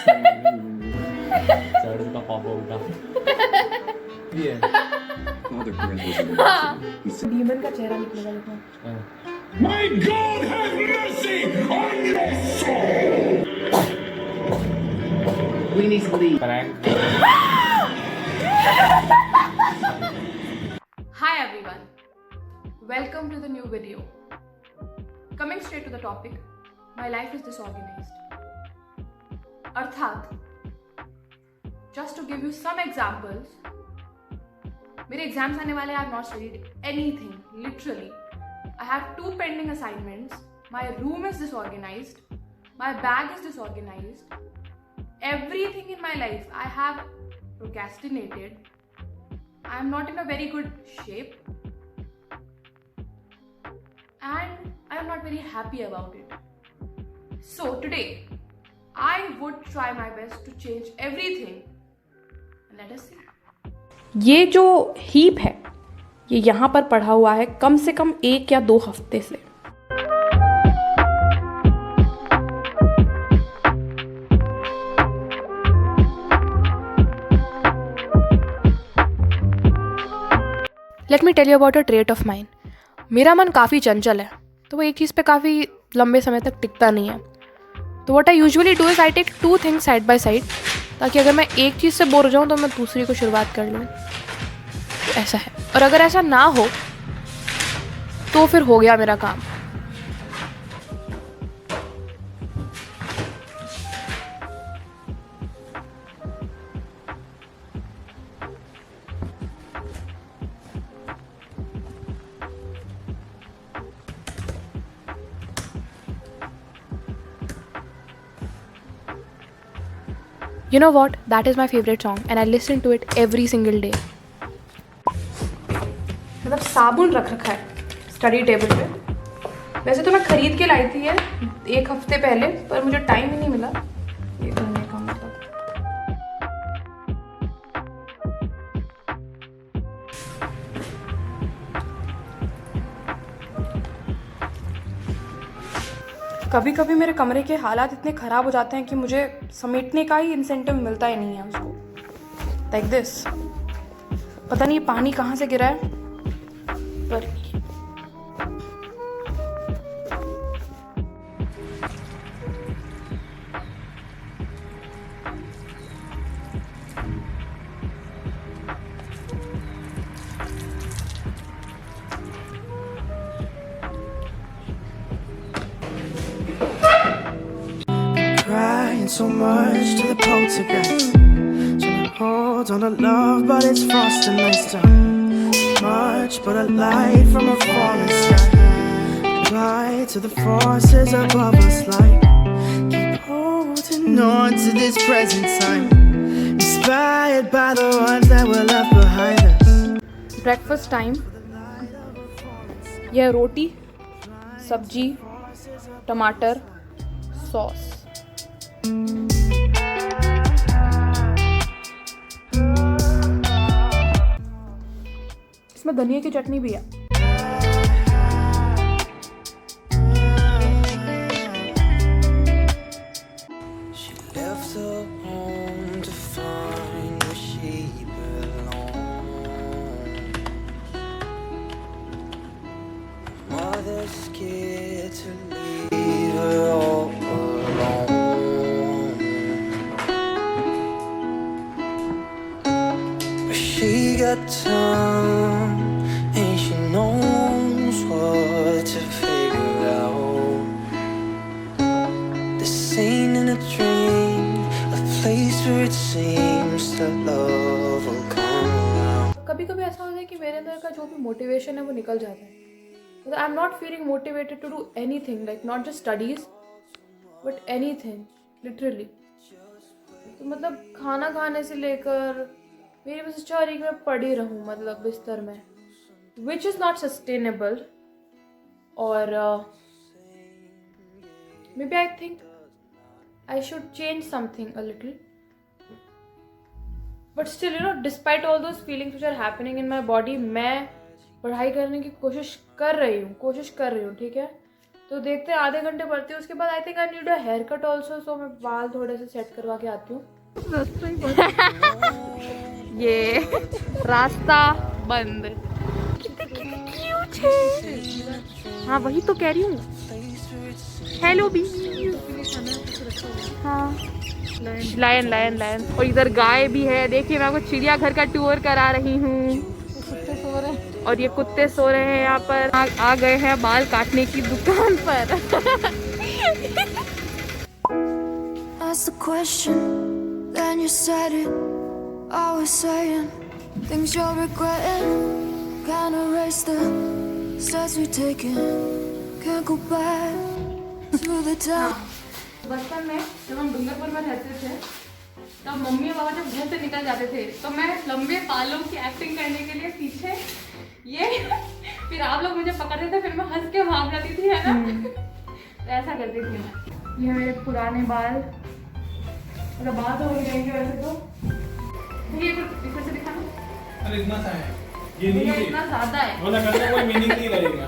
चढ़ का पापा उठा ये Father Corinth was a He said, demon का चेहरा निकलेगा देखो. My God have mercy on your soul! We need sleep. Prank. Hi everyone, welcome to the new video. Coming straight to the topic, my life is disorganized. अर्थात, just to give you some examples, मेरे exams आने वाले. I have not studied anything, literally. I have 2 pending assignments. My room is disorganized. My bag is disorganized. Everything in my life I have procrastinated. I am not in a very good shape. And I am not very happy about it. So today, I would try my best to change everything. Let us see. ये जो heap है ये यहाँ पर पड़ा हुआ है कम से कम 1 या 2 हफ्ते से. Let me tell you about a trait of mind. मेरा मन काफ़ी चंचल है तो वो एक चीज़ पे काफ़ी लंबे समय तक टिकता नहीं है. तो what I usually do is I take 2 things side by side ताकि अगर मैं एक चीज़ से बोर हो जाऊँ तो मैं दूसरी को शुरुआत कर लूँ. तो ऐसा है. और अगर ऐसा ना हो तो फिर हो गया मेरा काम. You know what? That is my favorite song and I listen to it every single day. मतलब साबुन रख रखा है स्टडी टेबल पे. वैसे तो मैं खरीद के लाई थी ये 1 हफ्ते पहले पर मुझे टाइम ही नहीं मिला ये करने का. मतलब कभी कभी मेरे कमरे के हालात इतने ख़राब हो जाते हैं कि मुझे समेटने का ही इंसेंटिव मिलता ही नहीं है उसको. Like this. पता नहीं ये पानी कहाँ से गिरा है पर Crying so much to the poltergeist. Trying to hold on to love, but it's frost and ice time. Much but a light from a falling sky. Apply to the forces above us like keep holding on to this present time. Inspired by the ones that were left behind us. Breakfast time. यह रोटी, सब्जी, टमाटर, sauce. इसमें धनिया की चटनी भी है. She left her home to find where she belonged. Mother's scared to leave her all alone. But she got time and she knows what to figure out. This ain't in a dream, a place where it seems that love will come around. कभी कभी ऐसा होता है कि मेरे अंदर का जो भी मोटिवेशन है वो निकल जाता है. I am not feeling motivated to do anything like not just studies but anything literally. तो मतलब खाना खाने से लेकर मेरी बस इच्छा हो रही है कि मैं पड़ी रहूँ मतलब बिस्तर में, विच इज़ नॉट सस्टेनेबल. और maybe I think I should change something a little. But still you know despite all those feelings which are happening in my body मैं पढ़ाई करने की कोशिश कर रही हूँ. ठीक है. तो देखते हैं, आधे घंटे पढ़ती हूँ, उसके बाद I think I need a haircut also, so मैं बाल थोड़े से सेट करवा के आती हूँ। ये रास्ता बंद। हाँ वही तो कह रही हूँ। Hello bee. हाँ लायन लायन लायन। और इधर गाय भी है, देखिए मैं आपको चिड़ियाघर का टूर करा रही हूँ। और ये कुत्ते सो रहे हैं यहाँ पर। आ गए हैं बाल काटने की दुकान पर। Ask the question, then you said it. Always saying things you're regretting. Can't erase the steps we've taken. Can't go back to the time. बचपन में जब हम डूंगरपुर में रहते थे तब मम्मी और पापा जब घर से निकल जाते थे तो मैं लंबे बालों की एक्टिंग करने के लिए पीछे ये फिर आप लोग मुझे पकड़ते थे, फिर मैं हंस के भाग जाती थी, है ना। तो ऐसा करती थी मैं। ये मेरे पुराने बाल, मतलब बाल तो हो जाएंगे वैसे तो। ये इसे से दिखाना। अरे इतना सा है ये, नहीं है इतना ज्यादा है, वो ना करने कोई मीनिंग नहीं रहेगा।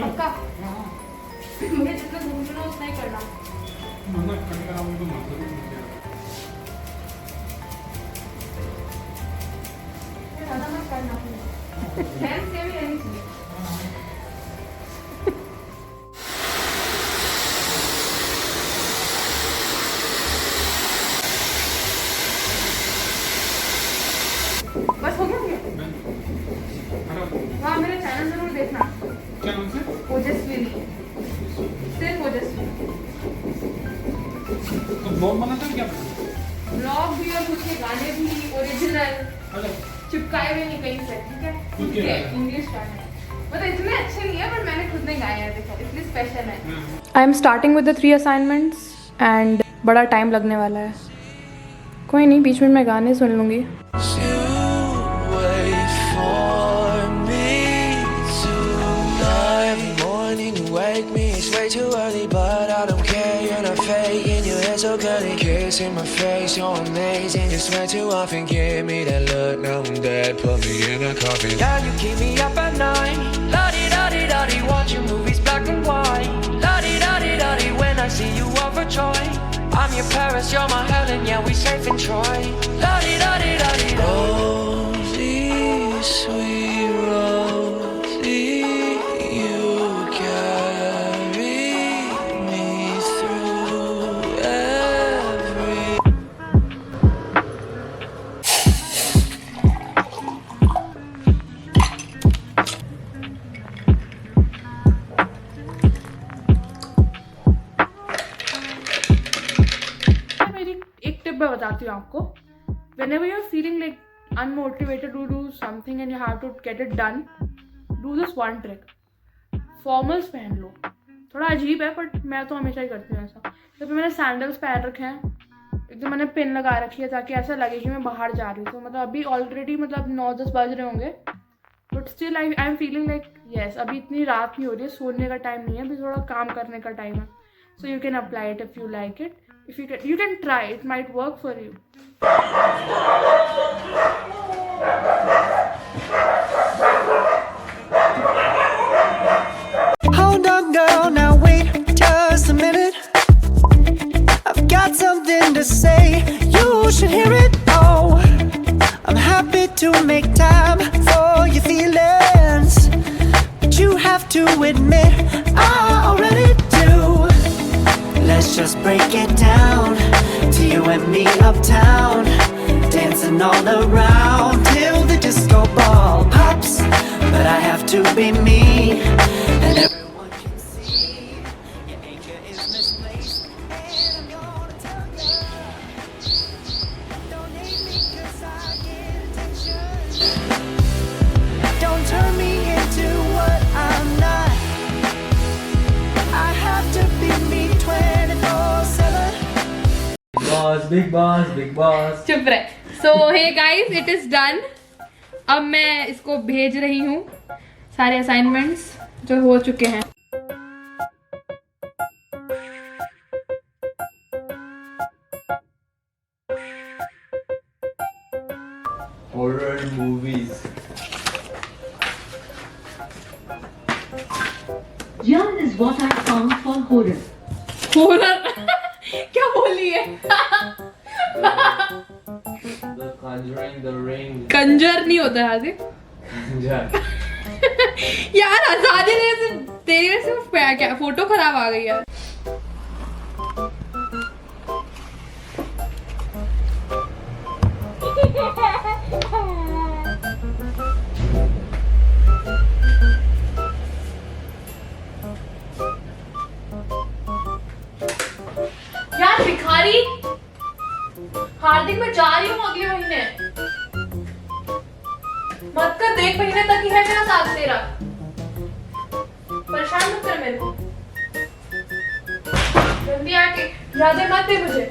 पक्का। मुझे जितना घूमना उतना ही करना। मतलब करने का मुझे मतलब ही नहीं है। ज़्यादा मत करना, हेल्थ से भी रहनी चाहिए। बस हो गया। हाँ मेरा चैनल जरूर देखना। क्या नाम से? ओजस्वी, सिर्फ ओजस्वी। तो ब्लॉग बनाता है क्या? ब्लॉग भी और खुद के गाने भी ओरिजिनल, चिपकाए हुए नहीं कहीं से, ठीक है। खुद के इंग्लिश गाने, मतलब इतने अच्छे नहीं है पर मैंने खुद ने गाए हैं, देखो इसलिए स्पेशल है। I am starting with the 3 assignments and बड़ा टाइम लगने वाला है। कोई नहीं, बीच में मैं गाने सुन लूँगी। Wake me, it's way too early, but I don't care. You're not fake and your hair so curly. Kiss in my face, you're amazing. You swear too often, give me that look. Now I'm dead, put me in a coffin. Yeah, you keep me up at night. La-di-da-di-da-di, watching movies black and white. La-di-da-di-da-di, when I see you overjoyed. I'm your Paris, you're my Helen, yeah, we safe in Troy. La-di-da-di-da-di. Rosie, sweet Rosie, you carry me through every. मेरी एक tip मैं बताती हूँ आपको। Whenever you're feeling like unmotivated to do something and you have to get it done, do this one trick. Formals पहन लो। थोड़ा अजीब है बट मैं तो हमेशा ही करती हूँ ऐसा। तो फिर मैंने सैंडल्स पहन रखे हैं, एकदम मैंने पिन लगा रखी है ताकि ऐसा लगे कि मैं बाहर जा रही हूँ। तो मतलब अभी ऑलरेडी मतलब 9-10 बज रहे होंगे, but still I am feeling like yes, अभी इतनी रात नहीं हो रही है, सोने का टाइम नहीं है, अभी थोड़ा काम करने का टाइम है। So you can apply it if you like it, if you can try, it might work for you. Hold on, girl, now wait just a minute. I've got something to say, you should hear it. Oh, I'm happy to make time for your feelings, but you have to admit I already do. Let's just break it down to you and me uptown, dancing all around till the disco ball pops. But I have to be me, and everyone can see your anger is misplaced. And I'm gonna tell you, don't hate me 'cause I get attention. Don't turn me into what I'm not. I have to be me 24/7. Big boss. चुप रहे। So hey guys, it is done. अब मैं इसको भेज रही हूँ सारे assignments जो हो चुके हैं। Horror movies. Here is what I found for horror. Horror क्या बोली है? The Conjuring, The Ring. Kanjar नहीं होता हार्दिक। Conjure. यार आजादी तेरी वजह से क्या फोटो खराब आ गई यार। यार भिखारी, हार्दिक मैं जा रही हूँ अगले महीने, मत कर, देख महीने तक ही है मेरा साथ तेरा, परेशान मत कर मेरे को, जल्दी आके यादें मत दे मुझे।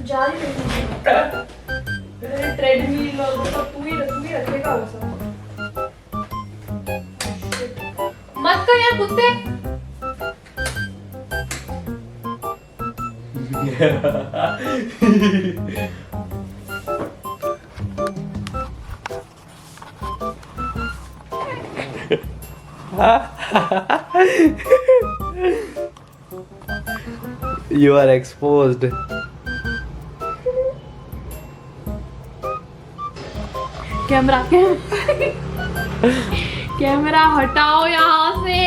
जा रही हूँ ट्रेडमिल और वो सब तू ही रखेगा वो सब। मत कर यार कुत्ते। You are exposed. Camera camera हटाओ यहाँ से।